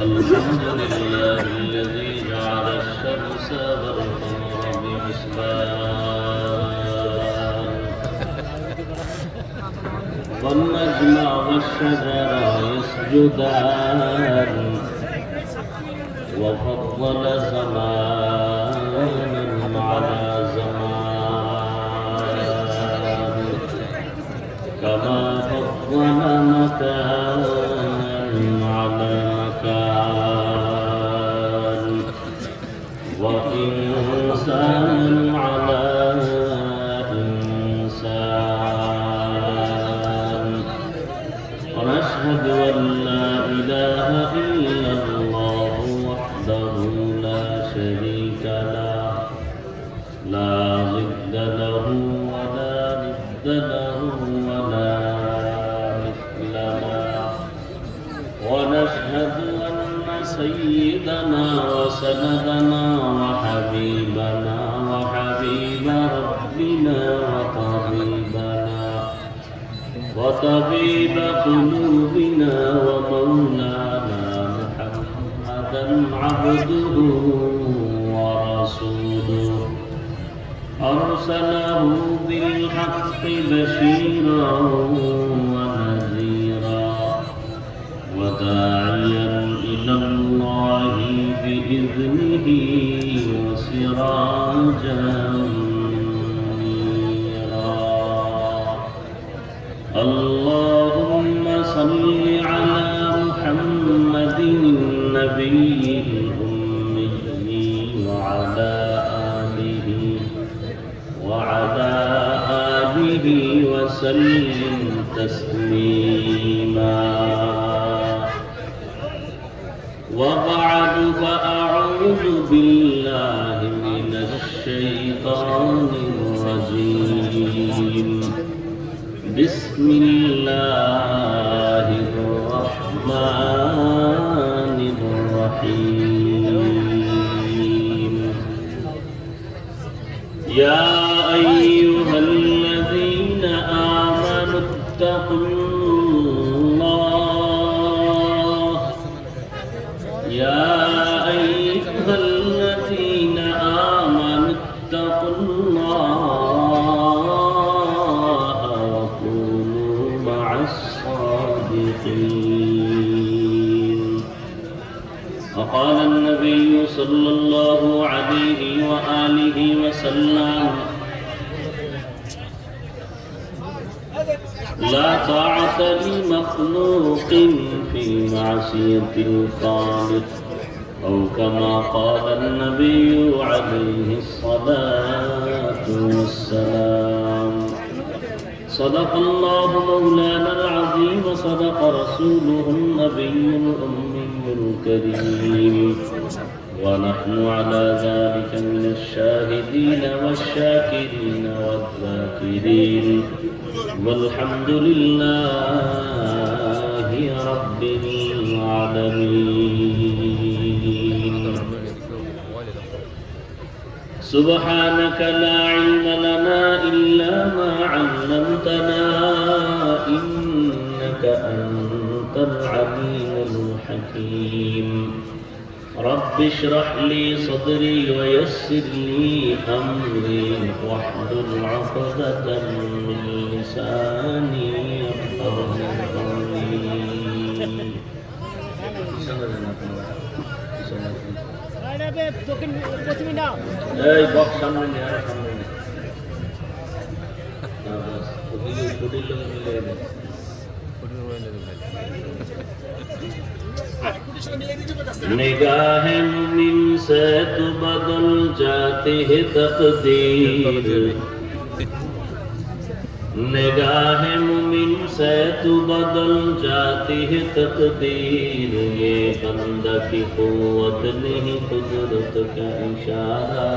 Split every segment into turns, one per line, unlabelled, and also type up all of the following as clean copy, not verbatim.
الحمد لله الذي جعل الشمس والقمر بحسبان والنجم والشجر يسجدان وفضل زمانا على زمان كما فضل مكان على مكان وإنسان على إنسان ونشهد أن لا إله إلا الله وحده لا شريك له لا ضد له ولا ند له ولا مثل له ونشهد أن سيدنا وسندنا وحبيبنا وحبيب ربنا وطبيب قلوبنا ومولانا محمدا عبده ورسوله أرسله بالحق بشيرا ونذيرا وداعيا إلى الله بإذنه وسراجا منيرا اللهم صل على محمد النبي الأمي وعلى آله وسلم تسليما وبعد فأعوذ بالله من الشيطان الرجيم بسم الله الرحمن الرحيم يا أيها الذين آمنوا اتقوا الله يا أيها الذين آمنوا اتقوا الله وكونوا مع الصادقين وقال النبي صلى الله عليه وآله وسلم لا طاعة لمخلوق في معصية الخالق أو كما قال النبي عليه الصلاة والسلام صدق الله مولانا العظيم وصدق رسوله النبي الأمي الكريم ونحن على ذلك من الشاهدين والشاكرين والذاكرين والحمد لله رب العالمين سبحانك لا علم لنا إلا ما علمتنا إنك أنت العليم الحكيم رب اشرح لي صدري ويسر لي أمري واحلل عقدة من لساني يفقهوا قولي এই বক্স সামনে নিয়ে আর সামনে নিয়ে না বাস ওদিকে লোক মিলে গেছে निगाह मुमिन से तो बदल जाती है तकदीर निगाह मुमिन से तो बदल जाती है तकदीर ये बंदा की कुव्वत नहीं कुदरत का इशारा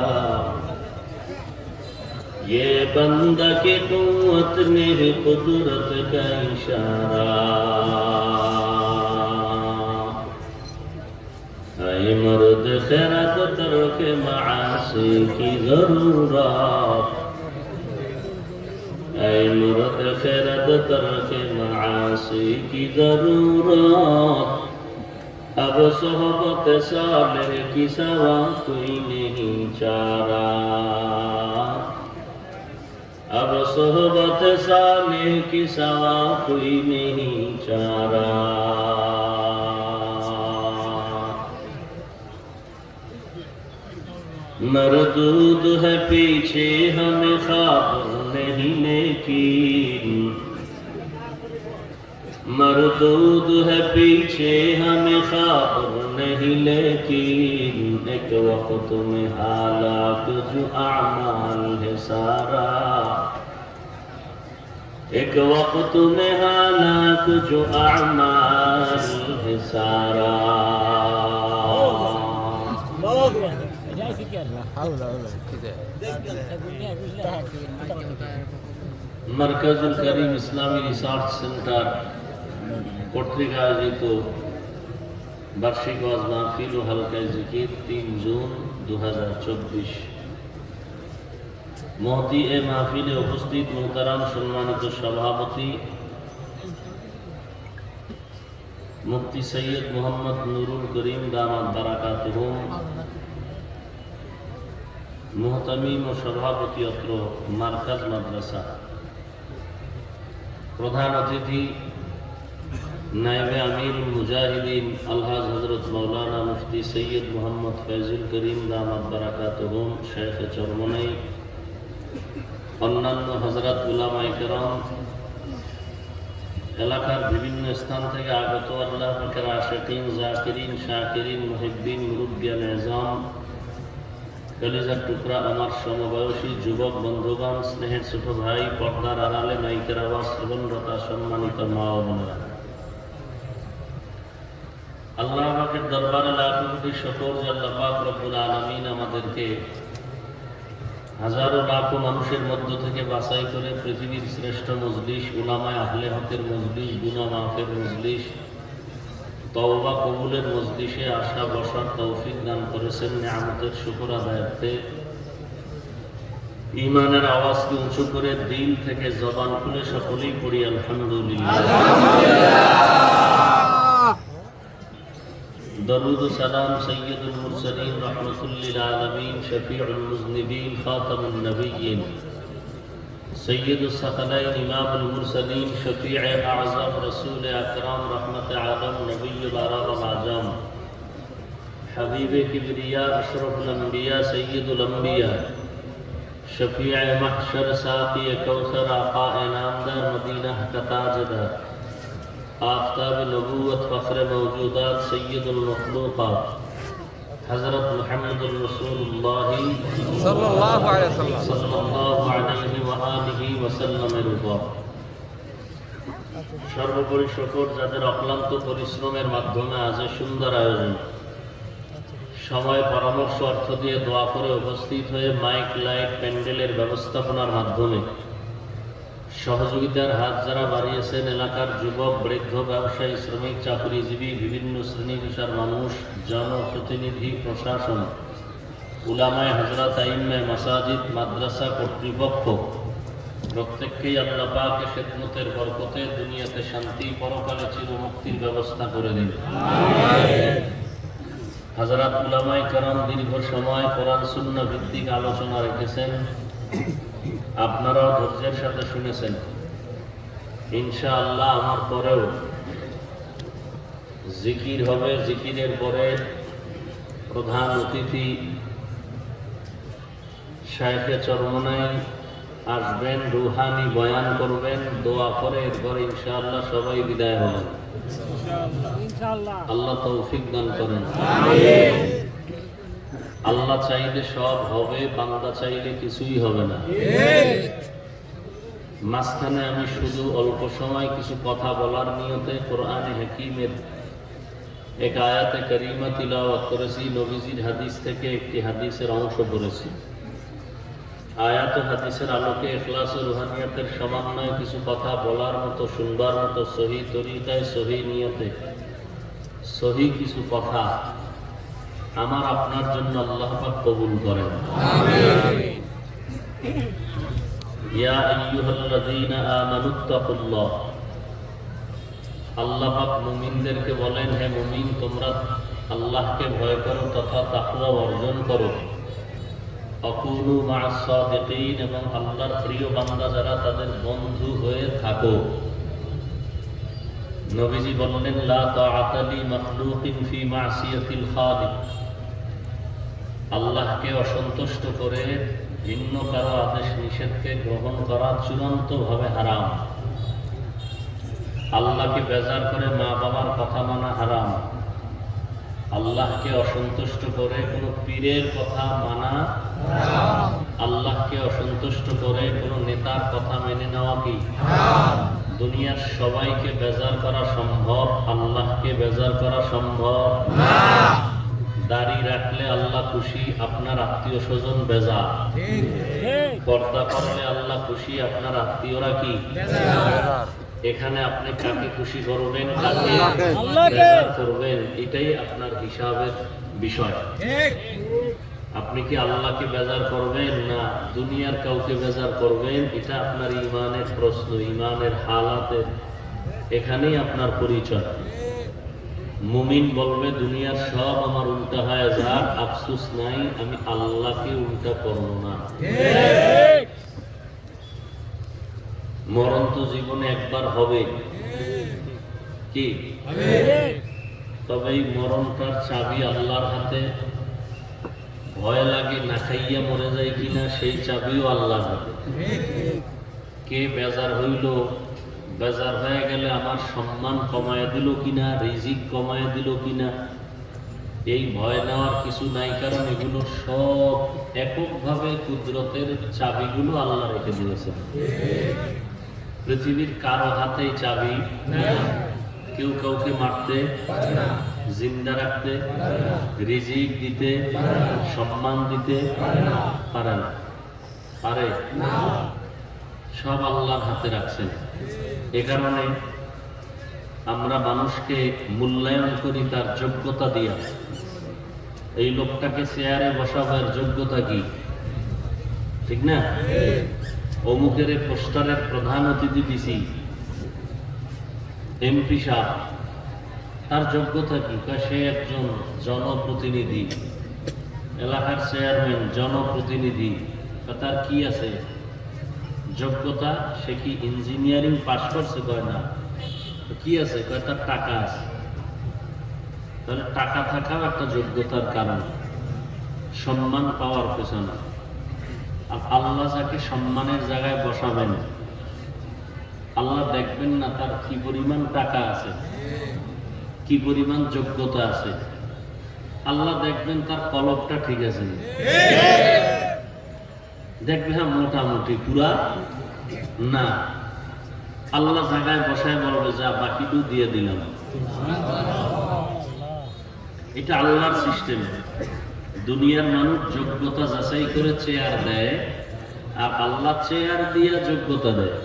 ये बंदा की कुव्वत नहीं कुदरत का इशारा ऐ मर्द खैरत तर्क मासी की ज़रूरत ऐ मर्द खैरत तर्क मासी की ज़रूरत अब सोहबत साले की सवा कोई नहीं चारा, अब सोहबत साले की सवा कोई नहीं चारा। मरदूद है पीछे हमें ख्वाब नहीं लेकिन, मरदूद है पीछे हमें ख्वाब नहीं लेकिन, एक वक्त में हालात जो आमाल है सारा, एक वक्त में हालात जो आमाल है सारा। मरकजुल करीम इस्लामी रिसार्च सेंटर কর্তৃক আয়োজিত বার্ষিক ওয়াজ মাহফিল ও হালকায়ে জিকির 3 জুন 2024। মহতি এ মাহফিলে উপস্থিত মোহতারাম সম্মানিত সভাপতি মুফতি সৈয়দ মোহাম্মদ নুরুল করিম দামাত বারাকাতুহুম, মুহতামিম ও সভাপতি অত্র মারকাজ মাদ্রাসা, প্রধান অতিথি नायब अमीर मुजाहिदीन अलहाज हजरत मौलाना मुफ्ती सैयद मोहम्मद फैजुल करीम दामत बरकातुहुम शेख चरमोनाई, अन्यान्य हजरत उलामाए केराम, এলাকার বিভিন্ন স্থান থেকে আগত আল্লাহ পাকের আশিকিন, জাকিরিন, শাকিরিন, মুহিব্বিন, মুরব্বিয়ান এজাম, কলিজার টুকরা আমার সমবয়সী যুবক বন্ধুগণ, স্নেহের ছোট ভাই, পর্দার আড়ালে মাইকের আওয়াজ শ্রবণরতা সম্মানিত মা ও বোনেরা, আল্লাহ পাকের দরবারে লাখ কোটি শুকর যে আল্লাহ পাক রব্বুল আলামিন আমাদেরকে হাজারো লাখো মানুষের মধ্য থেকে বাছাই করে পৃথিবীর শ্রেষ্ঠ মজলিস, উলামায়ে আহলে হকের মজলিস, গুনাহ মাফের মজলিস, তওবা কবুলের মজলিসে আসা বসার তৌফিক দান করেছেন। নিয়ামতের শুকর আদায়ার্থে ঈমানের আওয়াজকে উঁচু করে দিল থেকে জবান খুলে সকলেই পড়ি আলহামদুলিল্লাহ। दरूद सलाम सैयदुल मुरसलीन रहमतुल लिल आलमीन शफीउल मुज़निबीन खातमुन नबिय्यीन सैयदुस सकलैन इमामुल मुरसलीन शफीअ आज़म रसूल अकरम रहमत आलम नबियुल अरब वल आजम हबीब किबरिया अशरफुल अंबिया सैयदुल अंबिया शफीअ महशर साक़ी कौसर आक़ाए नामदार मदीना का ताजदार आफ़ताब नबूवत फ़ख्र मौजूदात सय्यदुल मखलूक़ात हज़रत मुहम्मदुर रसूलुल्लाह सल्लल्लाहु अलैहि व आलिहि वसल्लमेর উপর সর্বোপরি শুকর যাদের অক্লান্ত পরিশ্রমের মাধ্যমে আজ সুন্দর আয়োজন, সময় পরামর্শ অর্থ দিয়ে দোয়া করে উপস্থিত হয়ে মাইক লাইট প্যান্ডেলের ব্যবস্থাপনার মাধ্যমে সহযোগিতার হাত যারা বাড়িয়েছেন, এলাকার যুবক, বৃদ্ধ, ব্যবসায়ী, শ্রমিক, চাকরিজীবী, বিভিন্ন শ্রেণী পেশার মানুষ, জনপ্রতিনিধি, প্রশাসন, উলামায়ে হযরত, আইম্মায়ে মাসাজিদ, মাদ্রাসা কর্তৃপক্ষ প্রত্যেককেই আল্লাহ পাকের খেদমতের বরকতে দুনিয়াতে শান্তি, পরকালে চিরমুক্তির ব্যবস্থা করে দিন। হযরত উলামায়ে কেরাম দীর্ঘ সময় কোরআন সুন্নাহ ভিত্তিক আলোচনা রেখেছেন, আপনারাও ধৈর্যের সাথে শুনেছেন। ইনশাআল্লাহ আমার পরেও জিকির হবে, জিকিরের পরে প্রধান অতিথি শাইখে চরমোনাই আসবেন, রুহানি বয়ান করবেন, দোয়া করে এরপরে ইনশাআল্লাহ সবাই বিদায় হবেন। আল্লাহ তৌফিক দান করেন। আল্লাহ চাইলে সব হবে, বান্দা চাইলে কিছুই হবে না। মাঝখানে আমি শুধু অল্প সময় কিছু কথা বলার নিয়তে কোরআনে হাকিমের এক আয়াতে কারিমা তিলাওয়াত করেছি, নবীজির হাদিস থেকে একটি হাদিসের অংশ পড়েছি। আয়াত ও হাদিসের আলোকে ইখলাস ও রুহানিয়াতের সমন্বয়ে কিছু কথা বলার মতো, শুনবার মতো, সহি তরিকায়, সহি নিয়তে, সহি কিছু কথা আমার আপনার জন্য আল্লাহ পাক কবুল করেন। আমিন। ইয়া আইয়ুহাল্লাযীনা আমানুত্তাকুল্লাহ আল্লাহ পাক মুমিনদেরকে বলেন, হে মুমিন, তোমরা আল্লাহকে ভয় করো তথা তাকওয়া অর্জন করো। আকুনু মা'আস সাদিকিন, এবং আল্লাহর প্রিয় বান্দা যারা তাদের বন্ধু হয়ে থাকো। নবীজি বললেন, লা তাআতা লি মাখলুকিন ফি মা'সিয়াতিল খালিক। আল্লাহকে অসন্তুষ্ট করে ভিন্ন কারো আদেশ নিষেধকে গ্রহণ করা চূড়ান্তভাবে হারাম। আল্লাহকে বেজার করে মা বাবার কথা মানা হারাম। আল্লাহকে অসন্তুষ্ট করে কোনো পীরের কথা মানা হারাম। আল্লাহকে অসন্তুষ্ট করে কোনো নেতার কথা মেনে নেওয়া কি হারাম। দুনিয়ার সবাইকে বেজার করা সম্ভব, আল্লাহকে বেজার করা সম্ভব না। দাড়ি রাখলে আল্লাহ খুশি, আপনার আত্মীয় স্বজন বেজার। পর্দা করলে আল্লাহ খুশি, আপনার আত্মীয়রা কি বেজার। এখানে আপনি কাকে খুশি করবেন, কাকে বেজার করবেন, এটাই আপনার হিসাবের বিষয়। আপনি কি আল্লাহকে বেজার করবেন না দুনিয়ার কাউকে বেজার করবেন, এটা আপনার ইমানের প্রশ্ন, ইমানের হালাতের এখানেই আপনার পরিচয়। মুমিন বলবে, দুনিয়ার সব আমার উল্টা হয়ে যাক, আফসোস নাই, আমি আল্লাহকে উল্টা করব না। মরণ তো জীবনে একবার হবে, কি তবে এই মরণটার চাবি আল্লাহর হাতে। ভয় লাগে না খাইয়া মরে যায় কিনা, সেই চাবিও আল্লাহর হাতে। কে বেজার হইল, বেজার হয়ে গেলে আমার সম্মান কমায় দিল কিনা, রিজিক কমায় দিল কিনা, এই ভয় নেওয়ার কিছু নাই, কারণ এগুলো সব এককভাবে কুদরতের চাবিগুলো আল্লাহ রেখে দিয়েছেন। পৃথিবীর কারো হাতেই চাবি না। কেউ কাউকে মারতে পারে না, জিন্দা রাখতে, রিজিক দিতে, সম্মান দিতে পারে না। পারে না, সব আল্লাহর হাতে রাখছেন। এ কারণে আমরা মানুষকে মূল্যায়ন করি তার যোগ্যতা দিয়া। এই লোকটাকে চেয়ারে বসাবার যোগ্যতা কি, ঠিক না? অমুকের পোস্টারের প্রধান অতিথি দিছি, এমপি সাহেব, তার যোগ্যতা কি? সে একজন জনপ্রতিনিধি, এলাকার চেয়ারম্যান, জনপ্রতিনিধি। তার কি আছে যোগ্যতা? সে কি ইঞ্জিনিয়ারিং পাশ করছে? কয় না। কি আছে? কয় তার টাকা আছে। তাহলে টাকা থাকাও একটা যোগ্যতার কারণ, সম্মান পাওয়ার পেছনে। আর আল্লাহ যাকে সম্মানের জায়গায় বসাবেন, আল্লাহ দেখবেন না তার কি পরিমাণ টাকা আছে, কি পরিমাণ যোগ্যতা আছে। আল্লাহ দেখবেন তার কলবটা ঠিক আছে, দেখবে হ্যাঁ মোটামুটি, পুরা না। আল্লাহ জায়গায় বসায় বলবে, যা বাকিটু দিয়ে দিলাম। এটা আল্লাহর সিস্টেম। দুনিয়ার মানুষ যোগ্যতা যাচাই করে চেয়ার দেয়, আর আল্লাহ চেয়ার দিয়া যোগ্যতা দেয়।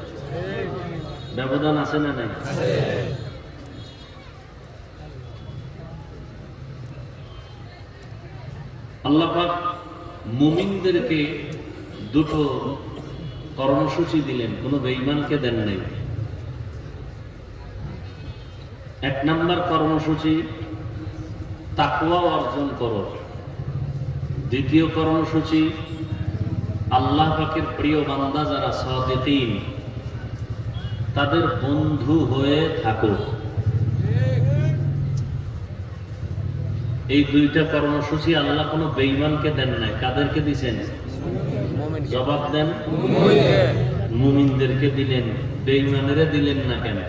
ব্যবধান আছে না নাই? আল্লাহ পাক মুমিনদেরকে দুটো কর্মসূচি দিলেন, কোন বেঈমানকে দেন নাই। এক নাম্বার কর্মসূচি, তাকওয়া অর্জন করো। দ্বিতীয় কর্মসূচি, আল্লাহ পাকের প্রিয় বান্দা যারা সাদিকিন, তাদের বন্ধু হয়ে থাকো। এই দুইটা কর্মসূচি আল্লাহ কোনো বেঈমানকে দেন নাই। কাদেরকে দিছেন? জবাব দেন। মুমিনদেরকে দিলেন। বেঈমানেরা দিলেন না কেন?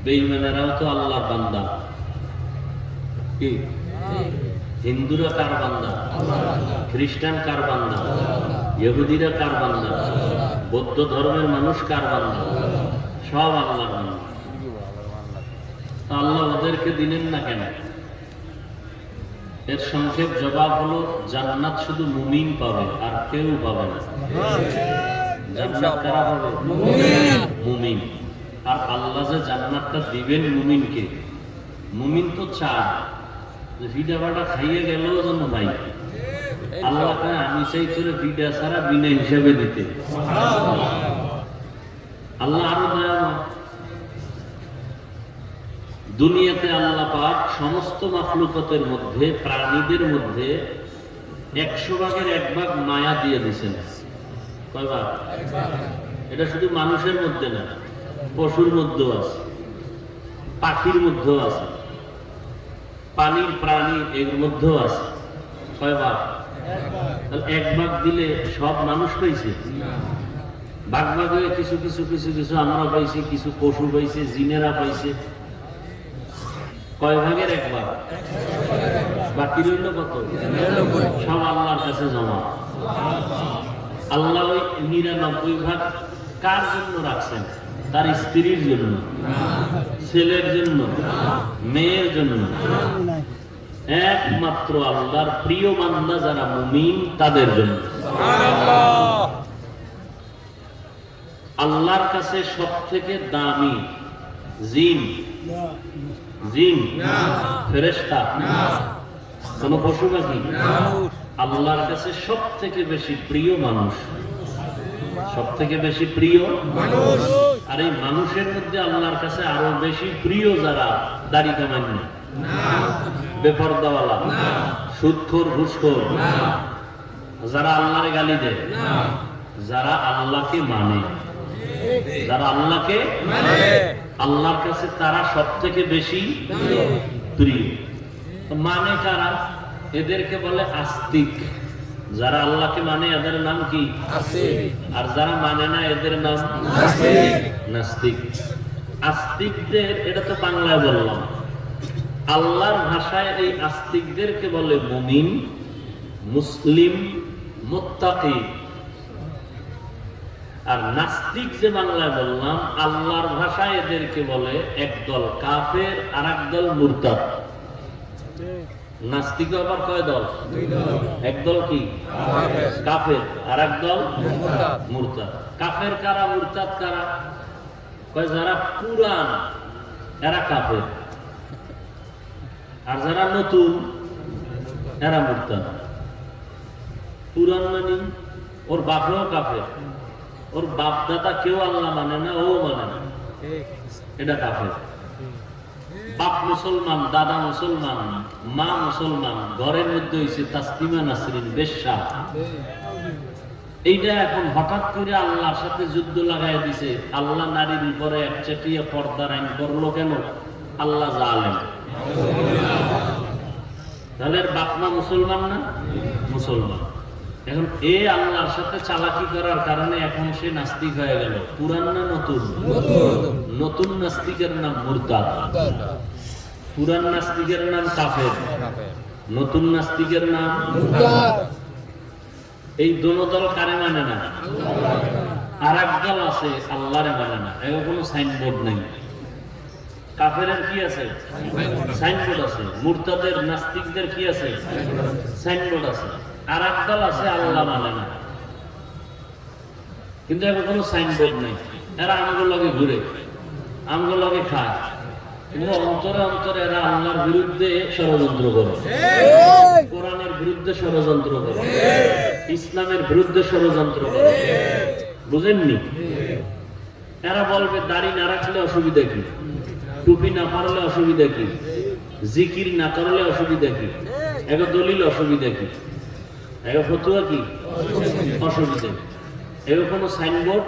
বেঈমানেরাও তো আল্লাহর বান্দা। কি হিন্দুরা কার বান্দা? খ্রিস্টান কার বান্দা? ইহুদিরা কার বান্দা? বৌদ্ধ ধর্মের মানুষ কার বান্দা? সব আল্লাহর বান্দা। আল্লাহ ওদেরকে দিলেন না কেন? এর সংক্ষেপ জবাব হলো, জান্নাত শুধু মুমিন পাবে, আর কেউ পাবে না। জান্নাত কারা পাবে? মুমিন। আর আল্লাহ যে জান্নাতটা দিবেন মুমিনকে, মুমিন তো চায় যে ভিডা ভাড়া খাইয়ে গেলেও যেন নাই। আল্লাহ আমি চাই করে ভিডা ছাড়া বিনা হিসাবে দিতে। আল্লাহ আরো দয়াময়। দুনিয়াতে আল্লাহ পাক সমস্ত মাখলুকাতের মধ্যে, প্রাণীদের মধ্যে 100 ভাগের 1 ভাগ মায়া দিয়ে দিয়েছেন। কয় ভাগ? এটা শুধু মানুষের মধ্যে না, পশুর মধ্যেও আছে, পাখির মধ্যেও আছে, পানির প্রাণী এর মধ্যেও আছে। কয় ভাগ? 1 ভাগ দিলে সব মানুষ পাইছে? ভাগ ভাগ হয়ে কিছু কিছু কিছু কিছু আমরা পাইছি, কিছু পশু পাইছে, জিনেরা পাইছে। কয় ভাগের 1 ভাগ? বাকি রইল কত? সব আল্লাহর কাছে জমা। আল্লাহ ওই 99 ভাগ কার জন্য রাখছেন? তার স্ত্রীর জন্য, ছেলের জন্য, মেয়ের জন্য। একমাত্র আল্লাহর প্রিয় বান্দা যারা মুমিন তাদের জন্য। আল্লাহর কাছে সবথেকে দামি জিন, জিন, ফেরেশতা, কোন পশু পাখি? আল্লাহর কাছে সবথেকে বেশি প্রিয় মানুষ, সবথেকে বেশি প্রিয় মানুষ। আর এই মানুষের মধ্যে আল্লাহর কাছে আরো বেশি প্রিয় যারা দাড়ি কামান্য, বেপরদাওয়ালা, সুদখোর, ঘুষখোর, যারা আল্লাহরে গালি দেয়, যারা আল্লাহকে মানে, যারা আল্লাহকে আল্লাহর কাছে তারা সবথেকে বেশি প্রিয়। মানে কারা? এদেরকে বলে আস্তিক। যারা আল্লাহকে মানে এদের নাম কি? আস্তিক। আর যারা মানে না এদের নাম নাস্তিক। আস্তিকদের, এটা তো বাংলায় বললাম, আল্লাহর ভাষায় এই আস্তিকদেরকে বলে মুমিন, মুসলিম, মুত্তাকি। আর নাস্তিক যে বাংলায় বললাম, আল্লাহর ভাষায় এদেরকে বলে একদল কাফের আর একদল মুরতাদ। নাস্তিক আবার কয় দল? একদল কি? কাফের আর একদল মুরতাদ। কাফের কারা, মুরতাদ কারা? কয় যারা পুরান এরা কাফের, আর যারা নতুন এরা মুরতাদ। পুরান মানে ওর বাপেও কাফের, ওর বাপ দাদা কেউ আল্লাহ মানে না, ও মানে না, এটা কাফের। বাপ মুসলমান, দাদা মুসলমান, মা মুসলমান, ঘরের মধ্যে হইছে তাসলিমা নাসরিন বেশ্যা। এইটা এখন হঠাৎ করে আল্লাহর সাথে যুদ্ধ লাগাই দিছে। আল্লাহ নারীর উপরে একচেটিয়া পর্দার আইন করলো কেন? আল্লাহ জালেম। তাহলে বাপ মা মুসলমান না? মুসলমান। এখন এ আল্লাহর সাথে চালাকি করার কারণে এখন সে নাস্তিক হয়ে গেল। পুরান না নতুন? নতুন নাস্তিকের নাম মুরতাদ, পুরান নাস্তিকের নাম কাফের, নতুন নাস্তিকের নাম মুরতাদ। এই দোনো দল কারে মানে না? আর এক দল আছে আল্লাহরে মানে না, এর কোনো সাইনবোর্ড নেই। কাফেরের কি আছে? সাইনবোর্ড আছে। মুরতাদের, নাস্তিকদের কি আছে? সাইনবোর্ড আছে। আর এক দল আছে আল্লাহ মানে না, কিন্তু এর কোনো সাইনবোর্ড নেই। এরা আমগো লগে ঘুরে, আমগো লগে খায়, কিন্তু অন্তরে অন্তরে এরা আল্লাহর বিরুদ্ধে ষড়যন্ত্র করে, কোরআনের বিরুদ্ধে ষড়যন্ত্র করে, ইসলামের বিরুদ্ধে ষড়যন্ত্র করে। বুঝেননি? এরা বলবে দাড়ি না রাখলে অসুবিধা কি, টুপি না পারলে অসুবিধা কি, জিকির না করলে অসুবিধা কি, এগো দলিল অসুবিধা কি, এগো ফতুয়া কি অসুবিধা, এগো কোনো সাইনবোর্ড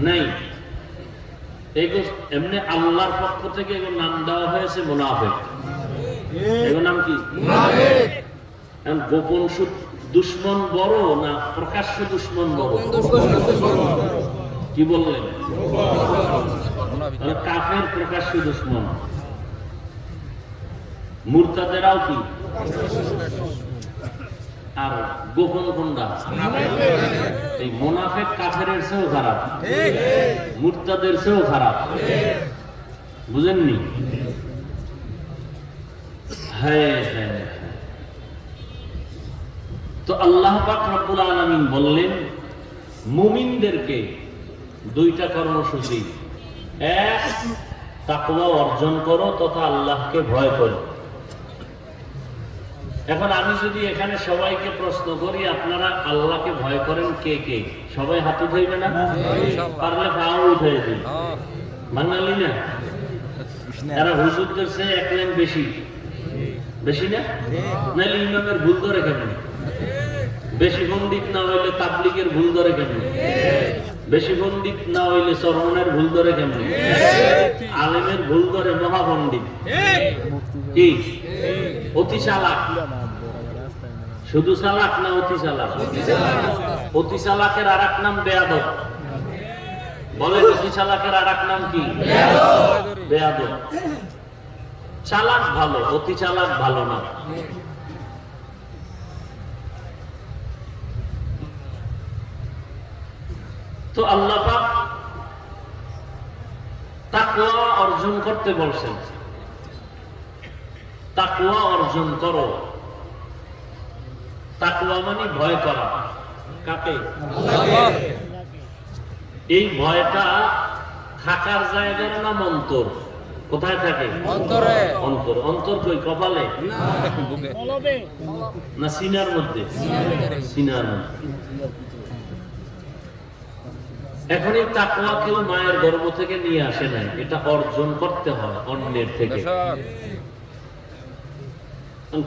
নাই। এগো এমনি আল্লাহর পক্ষ থেকে এগো নাম দেওয়া হয়েছে মুনাফিক। এগো নাম কি? মুনাফিক। এখন গোপন দুশমন বড় না প্রকাশ্য দুশমন বড়? কি বললেন? কাফের প্রকাশ্য দুশমন, মুরতাদেরাও কি? আর গোপন কোনটা? এই মুনাফিক কাফেরের চেয়েও খারাপ, মুরতাদের চেয়েও খারাপ। বুঝেননি? হ্যাঁ হ্যাঁ। তো আল্লাহ পাক রব্বুল আলামিন বললেন মুমিনদেরকে দুইটা কর্মসূচি। এক, তাকওয়া অর্জন করো তথা আল্লাহকে ভয় করো। এখন আমি যদি এখানে সবাইকে প্রশ্ন করি আপনারা আল্লাহকে ভয় করেন কে কে? সবাই হাত উঠাইবে না? পারলে পাও উঠাই দিন, বাঙালি না? এরা হুজুরদের চেয়ে এক লাইন বেশি, বেশি না? নাহলে ইমামের ভুল ধরে কেমন? বেশি পণ্ডিত না হইলে তাবলিগের ভুল ধরে কেমন? বেশি পণ্ডিত না হইলে চরমনের ভুল ধরে কেমন? আলেমের ভুল ধরে মহাপণ্ডিত। কি অতি চালাক? শুধু চালাক না অতি চালাক? অতি চালাকের আর এক নাম বেয়াদব। বলেন অতি চালাকের আর এক নাম কি? বেয়াদব। চালাক ভালো, অতি চালাক ভালো না। তো আল্লাহ পাক তাকওয়া অর্জন করতে বলছেন। তাকওয়া অর্জন করো। তাকওয়া মানে ভয় করা। কাকে? এই ভয়টা থাকার জায়গার নাম অন্তর। কোথায় থাকে? অন্তরে। অন্তর। অন্তর কই? কপালে না সিনার মধ্যে? সিনার মধ্যে। এখন এই তাকওয়া কেউ মায়ের গর্ভ থেকে নিয়ে আসে নাই, এটা অর্জন করতে হয় অন্যের থেকে।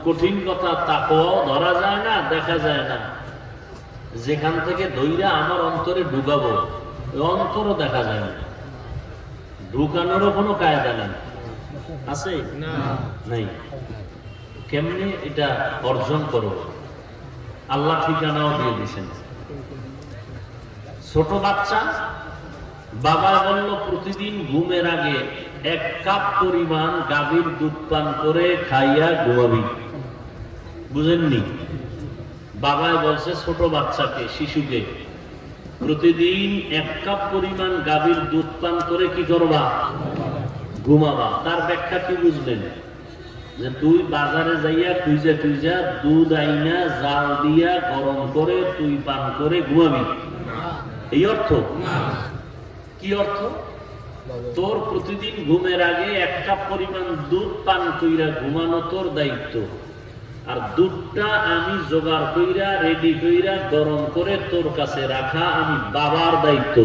কঠিন কথা, তাকওয়াও ধরা যায় না, দেখা যায় না। যেখান থেকে ধইরা আমার অন্তরে ঢুকাবো, অন্তরও দেখা যায় না। ঢুকানোরও কোনো কায়দা নাই। আছে? নাই। কেমনে এটা অর্জন করো? আল্লাহ ঠিকানাও দিয়ে দিয়েছেন। ছোট বাচ্চা, বাবা বলল প্রতিদিন ঘুমের আগে 1 কাপ পরিমাণ গাভীর দুধ পান করে খাইয়া ঘুমাবি। বুঝেননি? বাবাই বলছে ছোট বাচ্চাকে, শিশুকে প্রতিদিন 1 কাপ পরিমাণ গাভীর দুধ পান করে কি করবা? ঘুমাবা। তার ব্যাখ্যা কি বুঝলেন? যে তুই বাজারে যাইয়া খুঁজা দুধ আইনা জাল দিয়া গরম করে তুই পান করে ঘুমাবি, এই অর্থ? কি অর্থ? তোর প্রতিদিন ঘুমের আগে 1 কাপ পরিমাণ দুধ পান কইরা ঘুমানো তোর দায়িত্ব, আর দুধটা আমি জোগাড় কইরা রেডি কইরা গরম করে তোর কাছে রাখা আমি বাবার দায়িত্ব।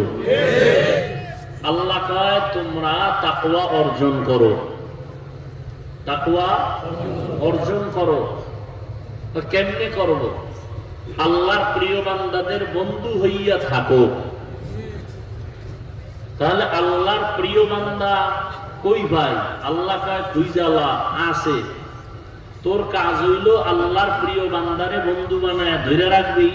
আল্লাহ কয় তোমরা তাকওয়া অর্জন করো। তাকওয়া অর্জন করো। কেমনে করব? আল্লাহর প্রিয় বান্দাদের বন্ধু হইয়া থাকো। তাহলে আল্লাহর প্রিয় বান্দা কই ভাই? আল্লাহ কয় খুঁজালা আছে। তোর কাজ হইল আল্লাহর প্রিয় বান্দারে বন্ধু বানায় ধরে রাখবি,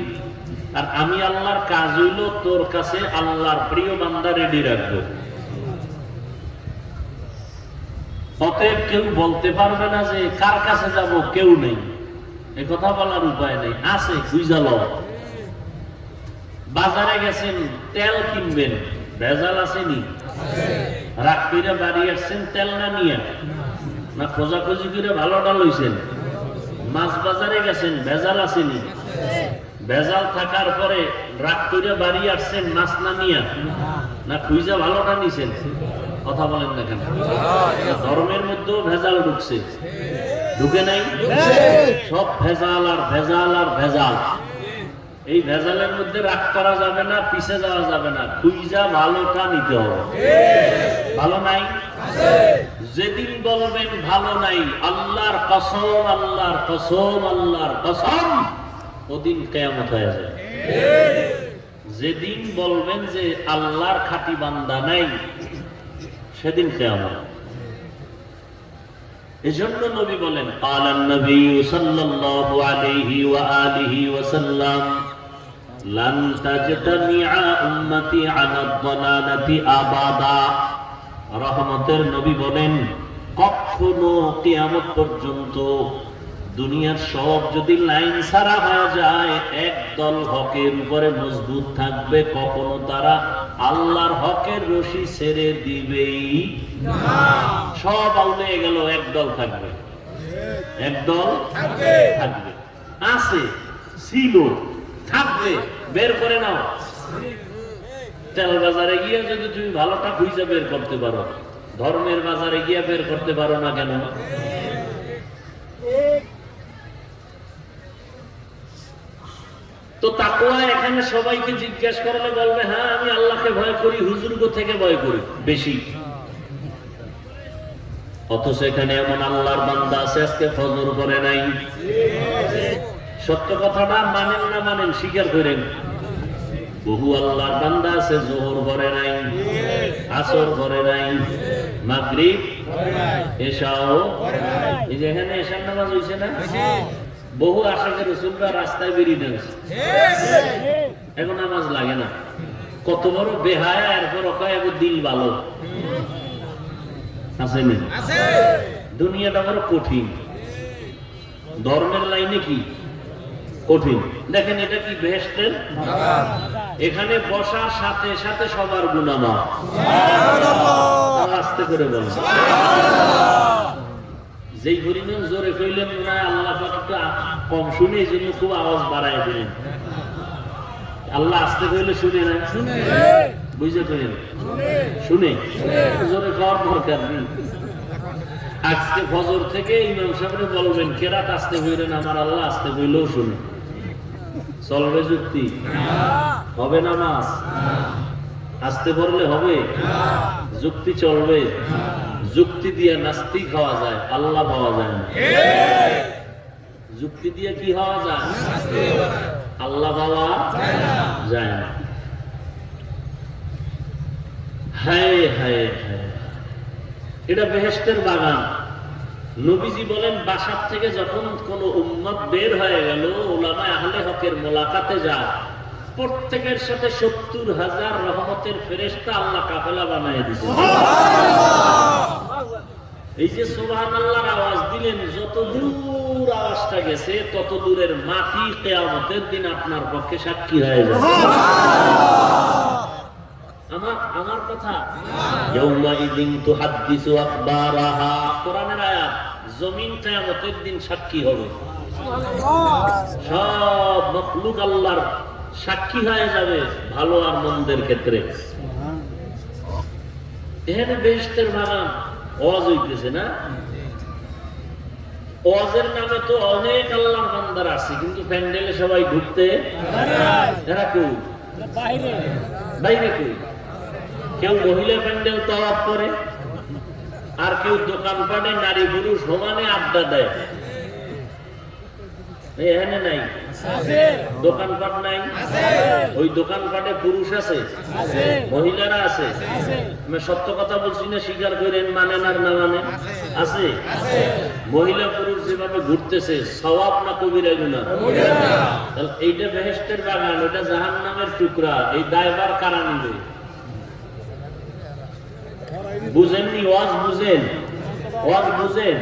আর আমি আল্লাহর কাজ হইল তোর কাছে আল্লাহর প্রিয় বান্দা রেডি রাখবো। অতএব কেউ বলতে পারবে না যে কার কাছে যাব, কেউ নেই। এ কথা বলার উপায় নেই। আছে, খুঁজালো। বাজারে গেছেন, তেল কিনবেন, ভেজাল আসেনি? রাগ কইরা বাড়ি আসছেন তেল না নিয়ে, না খোঁজাখুঁজি করে ভালোটা লইছেন? মাছ বাজারে গেছেন, ভেজাল আসেনি? ভেজাল থাকার পরে রাগ কইরা বাড়ি আসছেন মাছ না নিয়ে, না খুঁজা ভালোটা নিছেন? কথা বলেন না কেন? ধর্মের মধ্যেও ভেজাল ঢুকছে, ঢুকে নাই? সব ভেজাল আর ভেজাল আর ভেজাল। এই ভেজালের মধ্যে রাগ করা যাবে না, পিছে যাওয়া যাবে না, খুঁজা ভালোটা নিতে হবে। ভালো নাই? যেদিন বলবেন ভালো নাই, আল্লাহর কসম, আল্লাহর কসম, আল্লাহর কসম, ওদিন কিয়ামত হয়ে যাবে। যেদিন বলবেন যে আল্লাহর খাঁটি বান্দা নাই, সেদিন কিয়ামত। এজন্য নবী বলেন, ক্বালান নবী সাল্লাল্লাহু আলাইহি ওয়া আলিহি ওয়া সাল্লাম, লান তাজতামিআ উম্মতি আলা দালালাতি আবাদা। রহমতের নবী বলেন, কখনো কিয়ামত পর্যন্ত দুনিয়ার সব যদি লাইন ছাড়া হয়ে যায়, একদল হকের উপরে মজবুত থাকবে, কখনো তারা আল্লাহর হকের রশি ছেড়ে দিবেই না। সব আউলে গেল, একদল থাকবে, একদল থাকবে। আছে, ছিল, থাকবে, বের করে নাও। তেল বাজারে গিয়ে যদি তুমি ভালোটা খুঁজে বের করতে পারো, ধর্মের বাজারে গিয়ে বের করতে পারো না কেন? তো তাকওয়া এখানে সবাইকে জিজ্ঞেস করলে বলবে, হ্যাঁ আমি আল্লাহকে ভয় করি, হুজুরগো থেকে ভয় করি বেশি। অথচ এখানে এমন আল্লাহর বান্দা আছে আজকে ফজর করে নাই। সত্য কথাটা মানেন না মানেন স্বীকার করেন, বহু আল্লাহর বান্দা আছে জোহর করে নাই, আসর করে নাই, মাগরিব এশাও, এই যে এখানে এশার নামাজ হইছে না, বহু আশাকে রাসূলরা রাস্তায় বেরিয়ে দিয়েছে, এখন নামাজ লাগে না। কত বড় বেহায়া, এরপর ওকায় দিল ভালো আসেনি। দুনিয়াটা বড় কঠিন, ধর্মের লাইনে কি কঠিন। দেখেন এটা কি বেহেশতের বাগান, এখানে বসার সাথে সাথে সবার গুনাহ মাফ। আস্তে করে বলেন, যেই পরিমাণ জোরে কইলেন না আল্লাহ পাক একটু কম শুনে, এই জন্য খুব আওয়াজ বাড়ায় দিলেন। আল্লাহ আস্তে কইলে শুনে না, বুঝে কইলেন শুনে, জোরে খাওয়ার দরকার নেই। আজকে ফজর থেকে ইমাম সাহেবরে বলবেন কেরাত আস্তে কইলেন, আমার আল্লাহ আস্তে কইলেও শুনে। চলবে যুক্তি? হবে নামাজ আস্তে পড়লে হবে? যুক্তি চলবে? যুক্তি দিয়ে নাস্তিক হওয়া যায়, আল্লাহ পাওয়া যায় না। যুক্তি দিয়ে কি হওয়া যায়? আল্লাহ পাওয়া যায় না। হায় হায় হায়, এটা বেহেশতের বাগান। নবীজি বলেন বাসার থেকে যখন কোন উম্মত বের হয়ে গেল, উলামায়ে আহলে হকের মোলাকাতে যায়, প্রত্যেকের সাথে ৭০,০০০ রহমতের ফেরেশতা আল্লাহ কাফেলা বানিয়ে দিয়েছে। এই যে সুবহানাল্লাহর আওয়াজ দিলেন, যত দূর আওয়াজটা গেছে তত দূরের মাটি কিয়ামতের দিন আপনার পক্ষে সাক্ষী হয়ে যাবে। আমার কথা, ইয়াউমা ইযিন তুহাদ্দিসু আখবারাহা, কোরআনের আয়াত। জমিন কিয়ামতের দিন সাক্ষী হবে, সব মাখলুক আল্লাহর সাক্ষী হয়ে যাবে ভালো আর মন্দের ক্ষেত্রে। এখানে বেহেশতের বাগান ওয়াজ হইতেছে না? ওয়াজের নামে তো অনেক আল্লাহর বান্দার আছে, কিন্তু প্যান্ডেলে সবাই ঢুকতে এরা কই বাইরে বাইরে কই। কেউ মহিলা প্যান্ডেল তাওয়াফ করে, আর কেউ দোকানপাটে নারী পুরুষ সমানে আড্ডা দেয়। এখানে নাই দোকানপাট নাই, ওই দোকানপাটে পুরুষ আছে, মহিলারা আছে। আমি সত্য কথা বলছি না, স্বীকার করেন মানেন আর না মানে আছে। মহিলা পুরুষ যেভাবে ঘুরতেছে, সওয়াব না কবিরা গুনাহ? এইটা বেহেশতের বাগান, ওটা জাহান্নামের টুকরা। এই দায়ভার কারা নিবে? বুঝেননি? ওয়াজ বুঝেন, ওয়াজ বুঝেন।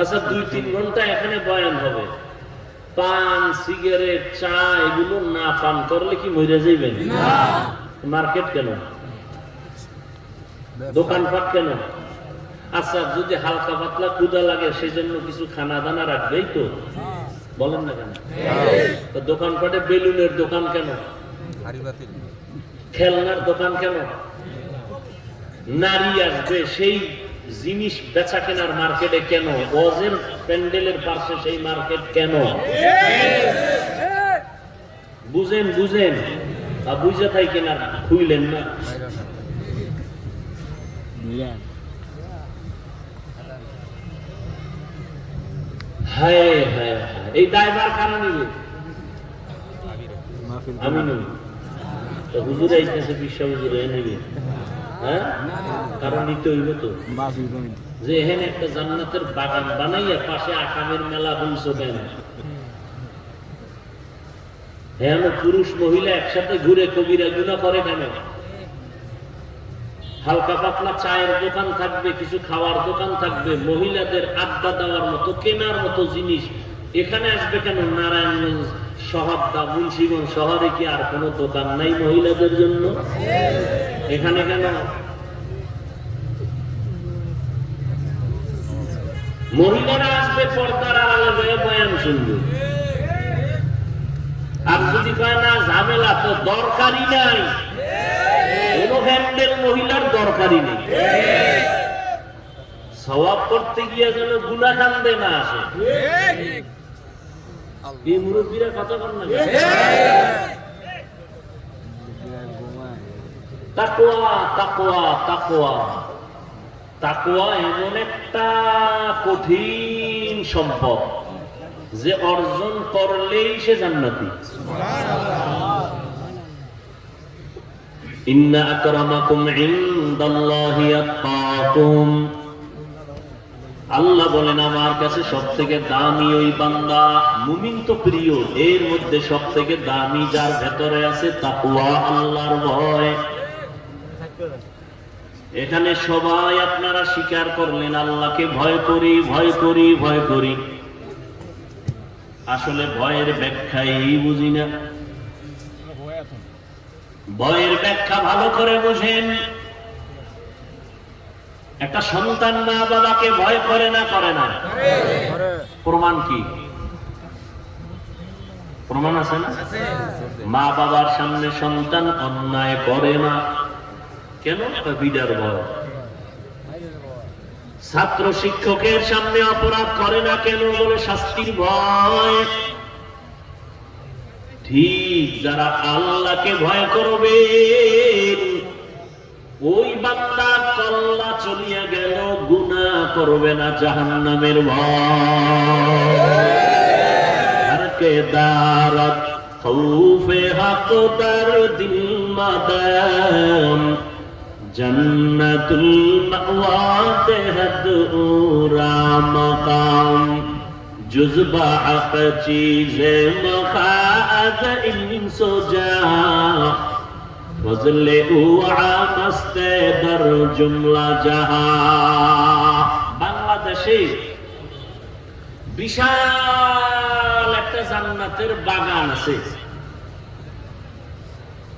আচ্ছা ২-৩ ঘন্টা এখানে বয়ান হবে, পান সিগারেট চা এগুলো না পান করলে কি মরে যাইবেন? মার্কেট কেন, দোকানপাট কেন? আচ্ছা যদি হালকা পাতলা ক্ষুধা লাগে সেই জন্য কিছু খানা দানা রাখবেই তো, বলেন না কেন? দোকানপাটে বেলুনের দোকান কেন, খেলনার দোকান কেন? নারী আসবে সেই জিনিস বেচা কেনার মার্কেটে কেন? ওয়াজের প্যান্ডেলের পাশে সেই মার্কেট কেন? বুঝেন বুঝেন, বুঝে থাই কেনা খুইলেন না। হায় হায়, এই দায়ভার কারা নিবে? আমি নই, হুজুরে আইতেছে, বিশ্ব হুজুরে নিবে। হ্যাঁ, কারণ নিতে হইব তো, যে এখানে একটা জান্নাতের বাগান বানাইয়া পাশে আকামের মেলা বলছো কেন? হ্যাঁ, পুরুষ মহিলা একসাথে ঘুরে কবিরা গুনাহ করে কেন? হালকা পাতলা চায়ের দোকান থাকবে, কিছু খাওয়ার দোকান থাকবে, মহিলাদের আড্ডা দেওয়ার মতো কেনার মতো জিনিস এখানে আসবে কেন? নারায়ণগঞ্জ শহরটা, মুন্সিগঞ্জ শহরে কি আর কোনো দোকান নাই মহিলাদের জন্য? এখানে কেন? মহিলারা আসবে পর্দার আড়ালে বয়ে বয়ান শুনবে, আর যদি কয় না ঝামেলা তো দরকারই নাই, কোন হ্যান্ডেল মহিলার দরকারই নেই। সওয়াব করতে গিয়ে যেন গুনাহ কান্দে না আসে। এই মুরব্বীরা কথা বল না, তাকওয়া তাকওয়া তাকওয়া তাকওয়া এমন একটা কঠিন সম্পদ যে অর্জন করলেই সে জান্নাতি। ইন্না আকরামাকুম ইনদাল্লাহি আতকাকুম, আল্লাহ বলেন আমার কাছে সবথেকে দামি ওই বান্দা। মুমিন তো প্রিয়, এর মধ্যে সবথেকে দামি যার ভেতরে আছে তাকওয়া, আল্লাহর ভয়। এখানে সবাই আপনারা স্বীকার করলেন আল্লাহকে ভয় করি ভয় করি ভয় করি, আসলে ভয়ের ব্যাখ্যাই বুঝি না। ভয়ের ব্যাখ্যা ভালো করে বুঝেন। একটা সন্তান মা বাবাকে ভয় করে না করে না? প্রমাণ কি? প্রমাণ আছে না? মা বাবার সামনে সন্তান অন্যায় করে না কেন? বিদার ভয়। ছাত্র শিক্ষকের সামনে অপরাধ করে না কেন? বলে শাস্তির ভয়। ঠিক যারা আল্লাহকে ভয় করবে ওই বান্দা কল্লা চলিয়া গেল, গুনাহ করবে না, জাহান্নামের ভয়। আর কে দারত খৌফে হাকদার দিল মাদাম, জন্নতুল মাওয়া দেহদ উরা মাকাম, जुज़्बा हक़ चीज़े मखाद इंसो जा, फज़ले उआ मस्ते दर जुमला जहा। বাংলাদেশে বিশাল একটা জান্নাতের বাগান আছে।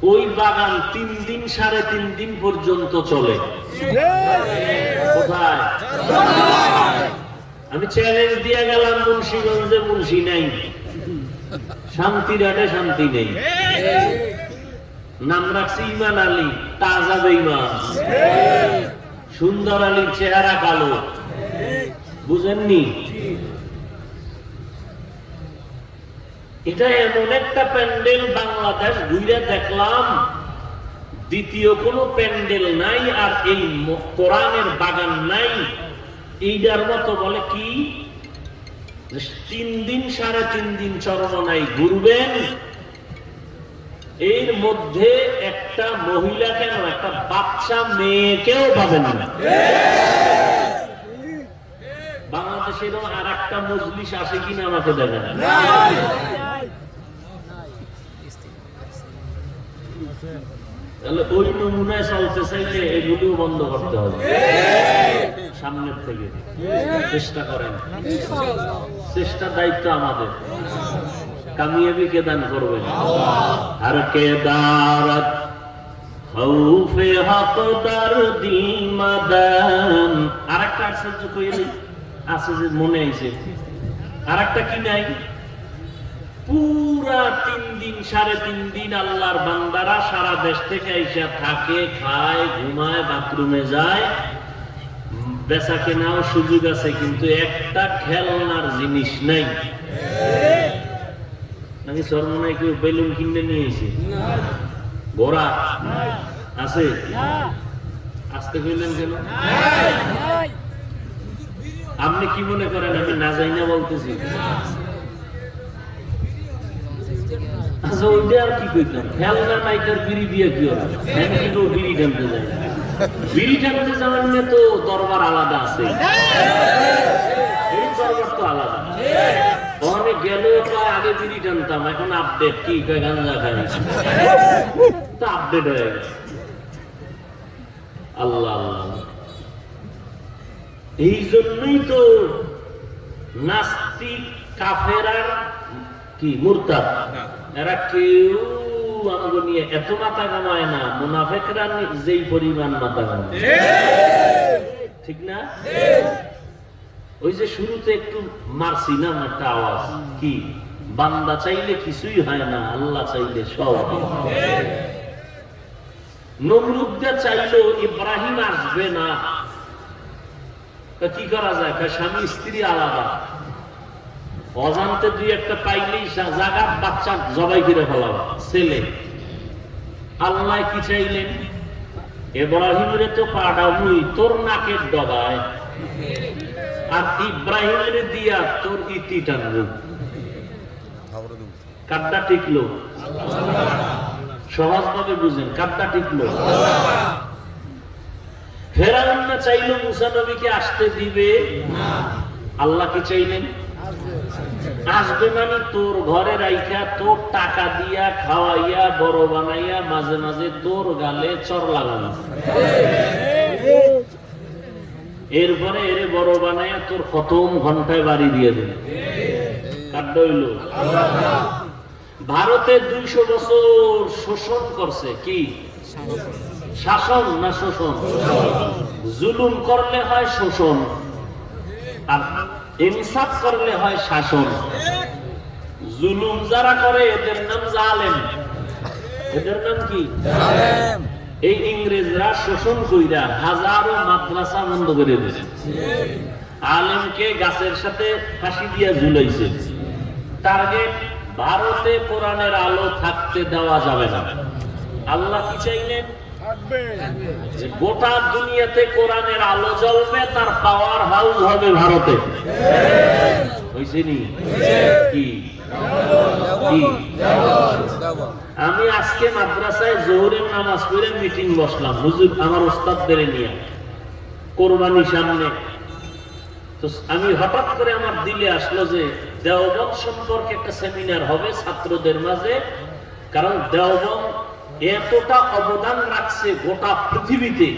ওই বাগান 3 দিন 3.5 দিন পর্যন্ত চলে। কোথায়? আমি চ্যালেঞ্জ দিয়ে গেলাম মুন্সিগঞ্জে মুন্সি নাই, শান্তিরহাটে শান্তি নেই। নাম রাখছি ইমান আলী, তাজা বেঈমান। সুন্দর আলীর চেহারা কালো, বুঝেননি? এটা এমন একটা প্যান্ডেল বাংলাদেশ ঘুরে দেখলাম, দ্বিতীয় কোনো প্যান্ডেল নাই আর এই কোরআনের বাগান নাই। এইটার মতো বলে কি 3 দিন 3.5 দিন চরমনাই ঘুরবেন, এর মধ্যে একটা মহিলা কেন একটা বাচ্চা মেয়েকেও পাবেন না। বাংলাদেশের আর একটা মজলিস আসে কিনা আমাকে দেখেন। তাহলে ওই নমুনায় চলতে চাইলে এগুলিও বন্ধ করতে হবে। সামনের থেকে চেষ্টা করেন, চেষ্টা দায়িত্ব আমাদের। কামিয়াবি কে দান করবেন? আর কে দারত খৌফে হকদার দিল মাদান। আরেকটা আশ্চর্য কইলি আছে যে মনে আইছে, আরেকটা কি নাই? পুরা 3 দিন 3.5 দিন আল্লাহর বান্দারা সারা দেশ থেকে আইসা থাকে, খায়, ঘুমায়, বাথরুমে যায়, বেচা কেনাও সুযোগ আছে, কিন্তু একটা খেলনার জিনিস নাই। নাকি সর্বনাই কেউ বেলুন কিনে নিয়ে এসে ঘোড়া আছে? আসতে কইলেন কেন? আপনি কি মনে করেন আমি না যাই না বলতেছি? আচ্ছা ওইটা আর কি কইতাম, খেলনা নাইটার বিড়ি দিয়ে কি হবে? বিড়ি টানতে যায়, বিড়ি টানতে যাওয়ার নিয়ে তো দরবার আলাদা আছে, এই দরবার তো আলাদা। অনেক গেল আগে বিড়ি টানতাম, এখন আপডেট কি গাঞ্জা খাই, তো আপডেট হয়ে গেছে। আল্লাহ আল্লাহ। এই জন্যই তো নাস্তিক কাফেরার কি মুরতাদ, এরা কেউ আমাকে নিয়ে এত মাথা কামায় না, মুনাফিকরা যেই পরিমাণ মাথা কামায়, ঠিক না? ওই যে শুরুতে একটু মারছি না একটা আওয়াজ, কি বান্দা চাইলে কিছুই হয় না, আল্লাহ চাইলে সব। নমরুদকে চাইলেও ইব্রাহিম আসবে না, কি করা যায়? স্বামী স্ত্রী আলাদা, অজান্তে 2-1টা পাইলেই জাগাত বাচ্চা জবাই করে ফেলাবা ছেলে। আল্লাহ কি চাইলেন? ইব্রাহিমের তো পাড়াবুই তোর নাকের ডগায়, আর ইব্রাহিমের দিয়া তোর ইতি টানবো। কাটটা টিকলো? সহজভাবে বুঝেন, কাটটা টিকলো? ফেরাউন না চাইলো মুসা নবীকে আসতে দিবে, আল্লাহ কি চাইলেন? আসবে মানে তোর ঘরে রাইখা তোর টাকা দিয়া খাওয়াইয়া বড় বানাইয়া মাঝে মাঝে তোর গালে চর লাগানো, এরপরে এরে বড় বানাইয়া তোর খতম ঘন্টায় বাড়ি দিয়ে দেবে। কাটটা হইল? ভারতে 200 বছর শোষণ করছে। কি শাসন না শোষণ? জুলুম করলে হয় শোষণ, আর ইনসাফ করলে হয় শাসন। জুলুম যারা করে এদের নাম জালেম। এদের নাম কি? জালেম। এই ইংরেজরা শোষণ কইরা হাজারো মাদ্রাসা বন্ধ করে দিয়েছে, আলেমকে গাছের সাথে ফাঁসি দিয়া ঝুলাইছে। টার্গেট ভারতে কোরআনের আলো থাকতে দেওয়া যাবে না। আল্লাহ কি চাইলেন? যে গোটা দুনিয়াতে কোরআনের আলো জ্বলবে, তার পাওয়ার হাউস হবে ভারতে। হইছে নি? কি আমি আজকে মাদ্রাসায় জোহরের নামাজ পড়ে মিটিং বসলাম, হুজুর আমার ওস্তাদদের নিয়ে, কোরবানির সামনে। তো আমি হঠাৎ করে আমার দিলে আসলো যে দেওবন্দ সম্পর্কে একটা সেমিনার হবে ছাত্রদের মাঝে, কারণ দেওবন্দ এতটা অবদান রাখছে গোটা পৃথিবীতে,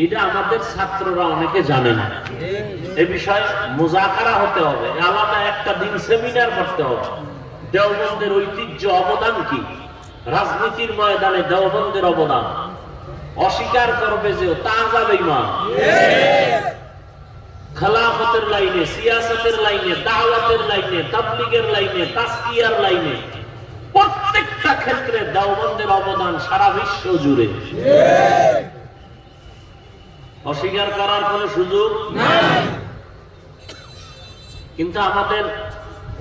এটা আমাদের ছাত্ররা অনেকে জানে না। এ বিষয়ে মুজাকারা হতে হবে, আলাদা একটা দিন সেমিনার করতে হবে। দেওবন্দের ঐতিহ্য, অবদান কি, রাজনীতির ময়দানে দেওবন্দের অবদান অস্বীকার করবে যে তা যাবে ইমান। খেলাফতের লাইনে, সিয়াসতের লাইনে, দাওয়াতের লাইনে, তাবলীগের লাইনে, তাসকিয়ার লাইনে, প্রত্যেকটা ক্ষেত্রে দেওবন্দের অবদান সারা বিশ্ব জুড়ে। অস্বীকার করার কোন সুযোগ নাই। কিন্তু আমাদের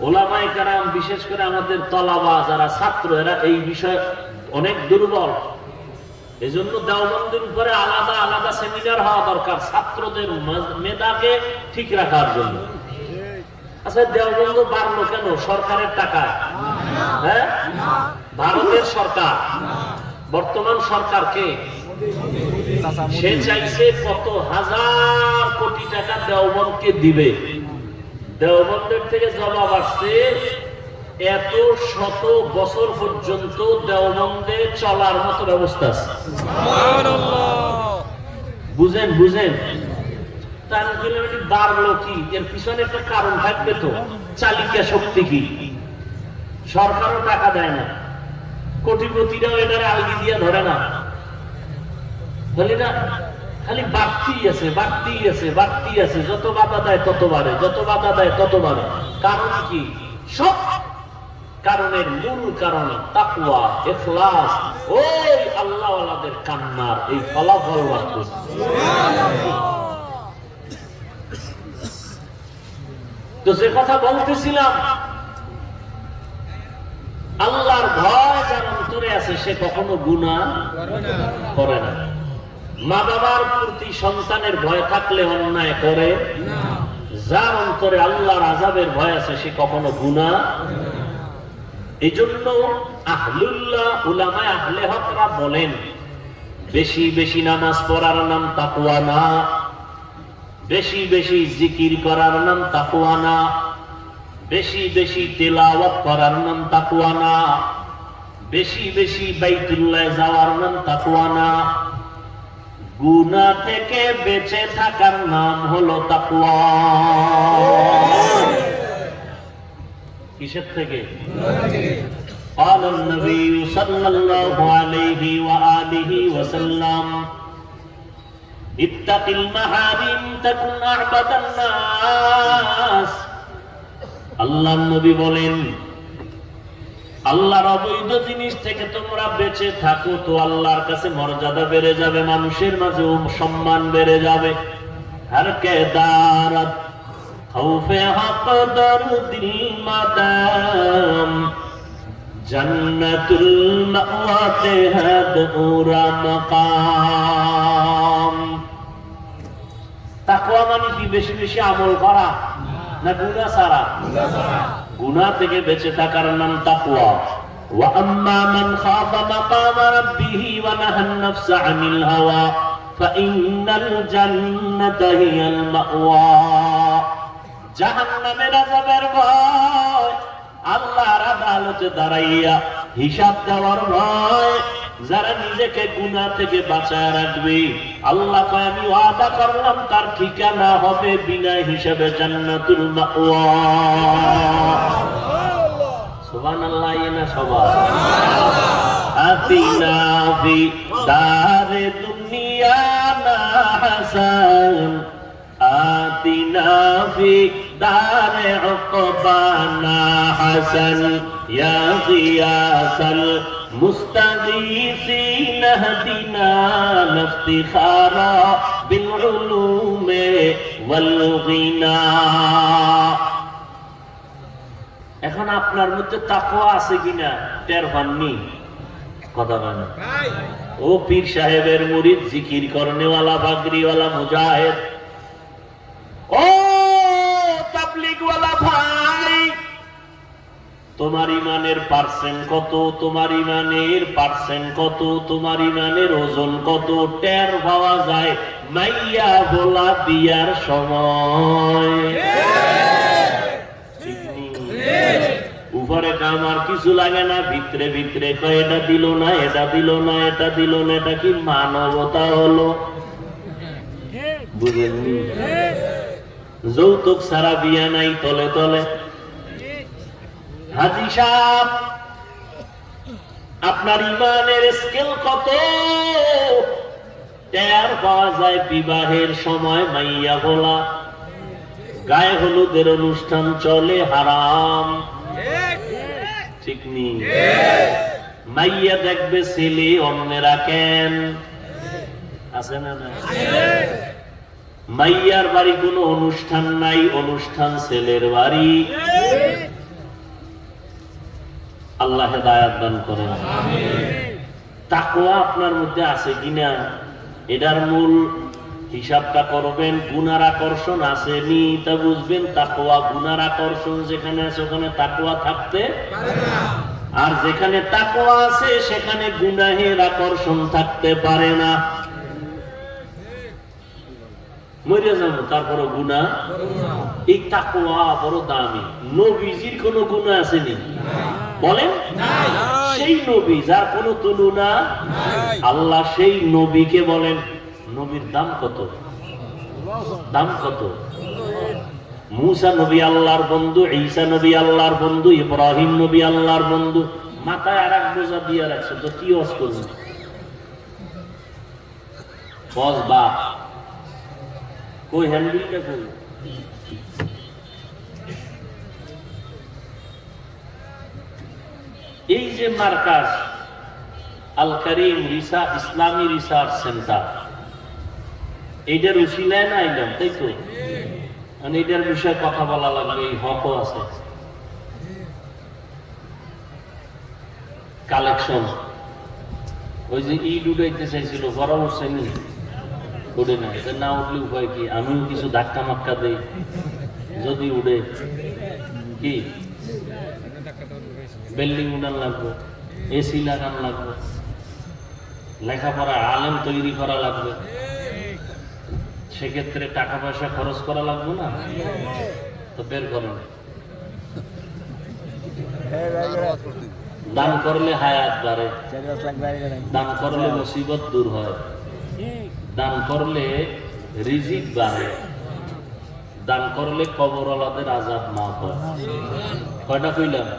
ওলামায়ে কেরাম, বিশেষ করে আমাদের তলাবা যারা ছাত্র, এরা এই বিষয়ে অনেক দুর্বল। এজন্য দেওবন্দের উপরে আলাদা আলাদা সেমিনার হওয়া দরকার ছাত্রদের মেধাকে ঠিক রাখার জন্য। আচ্ছা, দেওবন্দ বাড়লো কেন? সরকারের টাকায়? হ্যাঁ, ভারতের সরকার, বর্তমান সরকারকে সে চাইছে কত হাজার কোটি টাকা দেওবন্দকে দিবে। দেওবন্দের থেকে জবাব আসছে এত শত বছর পর্যন্ত দেওবন্দে চলার মতো ব্যবস্থা আছে। বুঝেন বুঝেন? তার বাড়লো কি? এর পিছনে একটা কারণ থাকবে তো। চালিকা শক্তি কি? সরকারও টাকা দেয় না, কোটিপতিরাও এটারে আলগি দিয়ে ধরে না। বলি না, খালি বাড়তেই আছে, বাড়তেই আছে, বাড়তেই আছে। যত বাধা দেয় তত বাড়ে, যত বাধা দেয় তত বাড়ে। কারণ কি? সব কারণের মূল কারণ তাকওয়া, ইখলাস, ওই আল্লাহওয়ালাদের কান্নার এই ফলাফল বাড়ছে। তো যে কথা বলতেছিলাম, আল্লাহর ভয় যার অন্তরে আছে সে কখনো গুনাহ করে না। মা বাবার প্রতি সন্তানের ভয় থাকলে অন্যায় করে না। যার অন্তরে আল্লাহর আযাবের ভয় আছে সে কখনো গুনাহ। এই জন্য আহলুল্লাহ, উলামায়ে আহলে হকরা বলেন, বেশি বেশি নামাজ পড়ার নাম তাকওয়া না, বেশি বেশি জিকির করার নাম তাকওয়া না, বেশি বেশি তেলাওয়াত করার নাম তাকওয়া না, বেশি বেশি বাইতুল্লাহ যাওয়ার নাম তাকওয়া না। গুনাহ থেকে বেঁচে থাকার নাম হলো তাকওয়া। কিসের থেকে? قال النبي صلى الله عليه وآله وسلم اتق المحارم تكن أعبد الناس। আল্লাহর নবী বলেন, আল্লাহর অবৈধ জিনিস থেকে তোমরা বেঁচে থাকো তো আল্লাহর কাছে মর্যাদা বেড়ে যাবে, মানুষের মাঝে সম্মান বেড়ে যাবে। হর কে দারাত খৌফে হক দরদিল মাদাম জান্নাতুল মাওয়াতে হাদুরা মাকাম। তাকওয়া মানে কি? বেশি বেশি আমল করা না গুনাহ ছাড়া? গুনাহ থেকে বেঁচে থাকার নাম তাকওয়া। ওয়া আম্মা মান খাফা মাকাম রাব্বিহি ওয়া নাহান নাফসা আনিল হাওয়া ফাইন্নাল জান্নাতা হিয়াল মাওয়া। জাহান্নামের আযাবের ভয়, আল্লাহর আদালতে দাঁড়াইয়া হিসাব দেওয়ার ভয়, যারা নিজেকে গুনাহ থেকে বাঁচায় রাখবে, আল্লাহ কয় আমি ওয়াদা করলাম তার ঠিকানা হবে বিনা হিসাবে জান্নাতুল মাওয়া। সুবহানাল্লাহ। ইনা সবাই আতিনা ফি দারে দুনিয়া না হাসান, আতিনা ফি দারে উকবানা হাসান, ইয়া গিয়াসাল মুস্তাগীসিন হদিনা নাফতিখারা বিল উলুমে ওয়াল গিনা। এখন আপনার মধ্যে তাকওয়া আছে কিনা টের পাননি? কথা বলেন। ও পীর সাহেবের মুরিদ, জিকির করনেওয়ালা, পাগড়িওয়ালা, মুজাহিদ, ও তাবলীগওয়ালা ভাই, তোমার ইমানের পার্সেন্ট কত? তোমার ইমানের পার্সেন্ট কত? তোমার ইমানের ওজন কত? টের পাওয়া যায় মাইয়া বলা বিয়ার সময়। উপরে আমার কিছু লাগে না, ভিতরে ভিতরে কয় এটা দিল না, এটা দিল না, এটা দিল না। এটা কি মানবতা হলো? বুঝেননি? যৌতুক ছাড়া বিয়া নাই তলে তলে। হাজী সাহেব, আপনার ইমানের স্কেল কত? টের পাওয়া যায় বিবাহের সময় মাইয়া বলা। গায়ে হলুদের অনুষ্ঠান চলে, হারাম, ঠিক নেই? মাইয়া দেখবে ছেলে, অন্যেরা কেন আছে না? মাইয়ার বাড়ি কোনো অনুষ্ঠান নাই, অনুষ্ঠান ছেলের বাড়ি। আল্লাহ হেদায়েত দান করেন। তাকওয়া আপনার মধ্যে আছে কিনা এটার মূল হিসাবটা করবেন। গুনার আকর্ষণ আসেনি তা বুঝবেন। তাকওয়া, গুনার আকর্ষণ যেখানে আছে ওখানে তাকওয়া থাকতে পারে না, আর যেখানে তাকওয়া আছে সেখানে গুনাহের আকর্ষণ থাকতে পারে না। মরে যাবো তারপরে গুনাহ। এই তাকওয়া বড় দামি। নবীজির কোনো গুনাহ আসেনি বলেন? সেই নবী যার কোনো তুলনা। আল্লাহ সেই নবীকে বলেন, নবীর দাম কত? দাম কত? মুসা নবী আল্লাহর বন্ধু, ঈসা নবী আল্লাহর বন্ধু, ইব্রাহিম নবী আল্লাহর বন্ধু। মাথায় আর এক বোঝা দিয়ে রাখছে, তো কি ওয়াজ করবে? বস বা কই হ্যান্ডেলটা কই? এই যে মার্কাজ আল করিম ইসলামী রিসার্চ সেন্টার, এইটার উসিলায় না আইলাম, তাই তো? এইটার বিষয়ে কথা বলা লাগবে, এই হকও আছে। কালেকশন, ওই যে ঈদ উঠাইতে চাইছিল, বড় উঠছে নি? উঠে না। না উঠলে উপায় কি? আমিও কিছু ধাক্কা মাক্কা দেই, যদি উঠে কি বিল্ডিং উঠান লাগবে, এসি লাগান লাগবে, লেখাপড়া আলেম তৈরি করা লাগবে, সেক্ষেত্রে টাকা পয়সা খরচ করা লাগবে না? তো বের করেন। দান করলে হায়াত বাড়ে, দান করলে মুসিবত দূর হয়, দান করলে রিজিক বাড়ে, দান করলে কবরওয়ালাদের আযাব মাফ হয়। কয়টা কইলাম?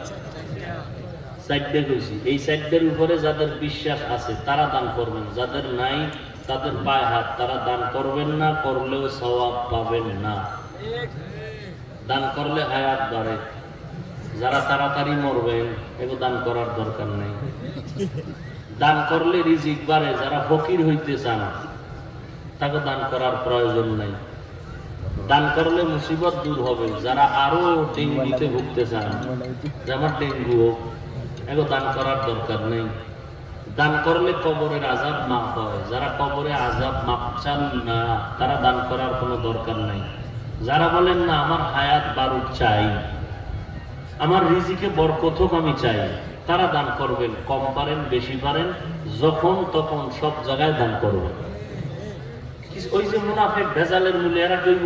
চারটে কইছি। এই চারটের উপরে যাদের বিশ্বাস আছে তারা দান করবেন, যাদের নাই তাদের পায়ে হাত, তারা দান করবেন না, করলেও সওয়াব পাবেন না। দান করলে হায়াত বাড়ে। যারা তাড়াতাড়ি মরবেন এগুলো দান করার দরকার নেই। দান করলে রিজিক বাড়ে। যারা ফকির হইতে চান তাকে দান করার প্রয়োজন নাই। দান করলে মুসিবত দূর হবে। যারা আরো ডেঙ্গুতে ভুগতে চান, যে আমার ডেঙ্গু হোক, এগো দান করার দরকার নেই। দান করলে কবরের আযাব মাফ হয়। যারা কবরে আযাব মাফ চান না তারা দান করার কোনো দরকার নাই। যারা বলেন না আমার হায়াত বারুক চাই, আমার রিজিকে বরকত হোক আমি চাই, তারা দান করবেন। কম পারেন বেশি পারেন, যখন তখন সব জায়গায় দান করবেন। ওই যে মুনাফিক ভেজালের মূলে এরা কইব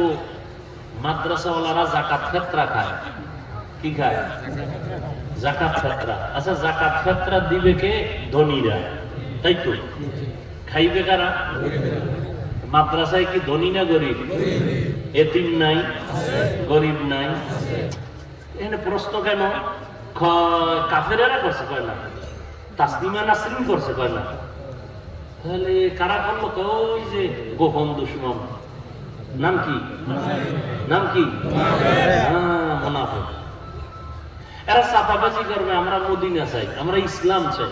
মাদ্রাসাওয়ালারা যাকাত ফিতরা খায়। কি খায়? যাকাত ফিতরা। আচ্ছা, যাকাত ফিতরা দিবে কে? ধনীরা, তাই তো? খাইবে কারা? মাদ্রাসায় কি ধনী না গরিব? এতিম নাই, গরিব নাই। এখানে প্রশ্ন কেন? কাফেরেরা করছে কয় না, তাসলিমা নাসরিন করছে কয় না। তাহলে কারা করলো? ওই যে গোপন দুশমন, নাম কি? নাম কি? মুনাফিক। এরা চাপাবাজি করবে আমরা মদিনা চাই, আমরা ইসলাম চাই।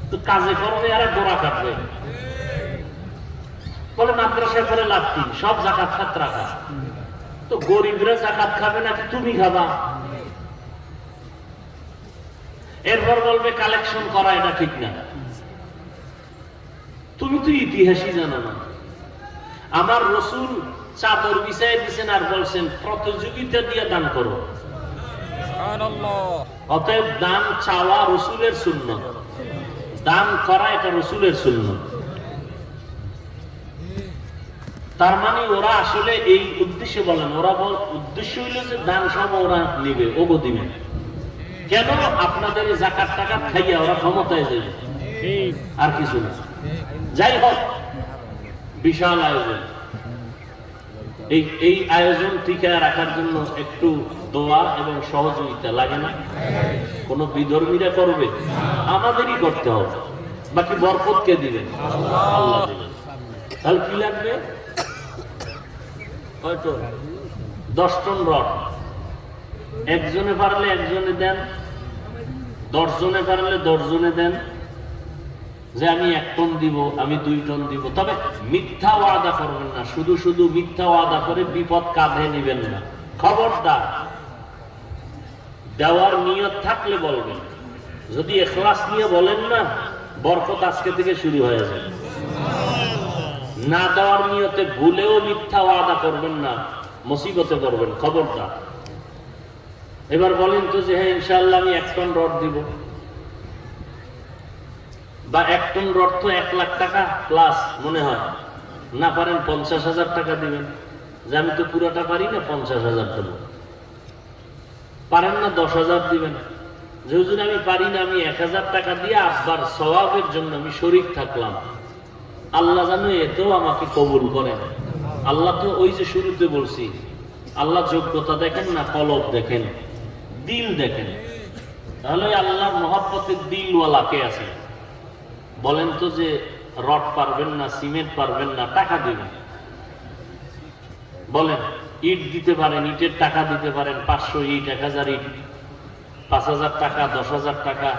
তো কাজে করবে এরা গোড়া কাটবে, বলে মাদ্রাসায় করে লাভ কি, সব যাকাত ফিতরা খা। তো গরিবরা যাকাত খাবে নাকি তুমি খাবা? এরপর বলবে কালেকশন করা এটা ঠিক না। তুমি তো ইতিহাসই জানো না। আমার রাসূল চাদর বিছায় দিয়েছেন আর বলছেন প্রতিযোগিতা দিয়ে দান করো। অতএব দান চাওয়া রাসূলের সুন্নাত, দান করা এটা রাসূলের সুন্নাত। তার মানে ওরা আসলে এই উদ্দেশ্যে বলেন, ওরা উদ্দেশ্য হইল যে দান সব ওরা নিবে, ওগো দিবে। কেন? আপনাদের যাকাত টাকা খাইয়া ওরা ক্ষমতায় যাবে, আর কিছু না। যাই হোক, বিশাল আয়োজন। এই আয়োজন টিকায় রাখার জন্য একটু দোয়া এবং সহযোগিতা লাগে না? কোন বিধর্মীরা করবে? আমাদেরই করতে হবে। বাকি বরকত কে দিবেন? আল্লাহ দিবেন। তাহলে কি লাগবে? হয়তো 10 টন রড। একজনে পারলে একজনে দেন, 10 জনে পারলে 10 জনে দেন। যে আমি 1 টন দিব, আমি 2 টন দিব। তবে মিথ্যা ওয়াদা করবেন না। শুধু শুধু মিথ্যা ওয়াদা করে বিপদ কাঁধে নিবেন না, খবরদার। দেওয়ার নিয়ত থাকলে বলবেন। যদি ইখলাস নিয়ে বলেন না, বরকত আজকে থেকে শুরু হয়ে যাবে। না দেওয়ার নিয়তে ভুলেও মিথ্যা ওয়াদা করবেন না, মুসিবতে পড়বেন, খবরদার। এবার বলেন তো যে হ্যাঁ ইনশাআল্লাহ আমি 1 টন রড দিব, বা 1 টন রড তো 1 লাখ টাকা প্লাস মনে হয়। না পারেন 50,000 টাকা দিবেন, যে আমি তো পুরোটা পারি না, 50,000 দেব। পারেন না 10,000 দিবেন, যে হুজুর আমি পারি না, আমি 1,000 টাকা দিয়ে আব্বার সওয়াবের জন্য আমি শরীক থাকলাম। আল্লাহ জানো এতেও আমাকে কবুল করেন। আল্লাহ তো ওই যে শুরুতে বলছি, আল্লাহ যোগ্যতা দেখেন না, কলব দেখেন, দিল দেখেন। তাহলে আল্লাহর মহব্বতের দিলওয়ালা কে আছে? বলেন তো যে রড পারবেন না, সিমেন্ট পারবেন না, টাকা দিবেন। বলেন, ইট দিতে পারেন, ইটের টাকা দিতে পারেন, 500 ইট, 1000 ইট, 5,000 টাকা, 10,000 টাকা।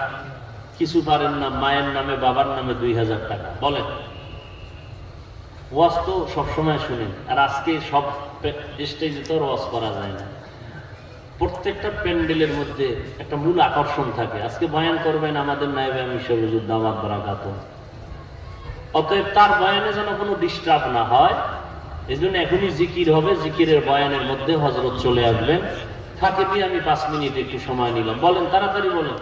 কিছু পারেন না, মায়ের নামে বাবার নামে 2,000 টাকা। বলেন, ওয়াজ তো সবসময় শুনেন। আর আজকে সব স্টেজে তো ওয়াজ করা যায় না। প্রত্যেকটা প্যান্ডেলের মধ্যে একটা মূল আকর্ষণ থাকে। আজকে বয়ান করবেন আমাদের নায়েবে আমির সাহেব হুজুর দামাত বারাকাতুহু। অতএব তার বয়ানে যেন কোনো ডিস্টার্ব না হয়, এই জন্য এখনই জিকির হবে। জিকিরের বয়ানের মধ্যে হযরত চলে আসবেন। থাকে দিয়ে আমি 5 মিনিট একটু সময় নিলাম। বলেন, তাড়াতাড়ি বলেন।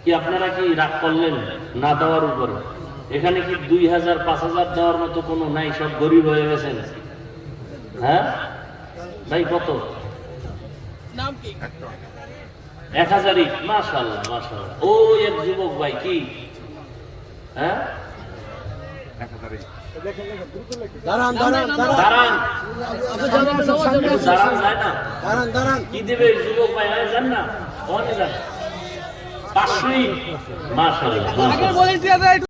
কি আপনারা কি রাগ করলেন না দেওয়ার উপরে? এখানে কি 2,000 5,000 দেওয়ার মতো কোনো নাই? সব গরিব হয়ে গেছেন। হ্যাঁ ভাই, কত? 1000 ইট। মাশাআল্লাহ মাশাআল্লাহ। ও এক যুবক ভাই, কি হ্যাঁ দাঁড়ান দাঁড়ান দাঁড়ান দাঁড়ান যায় না, দাঁড়ান দাঁড়ান। কি দেবে যুবক ভাই? জান না, অনেক 500 ইট। মাশাআল্লাহ।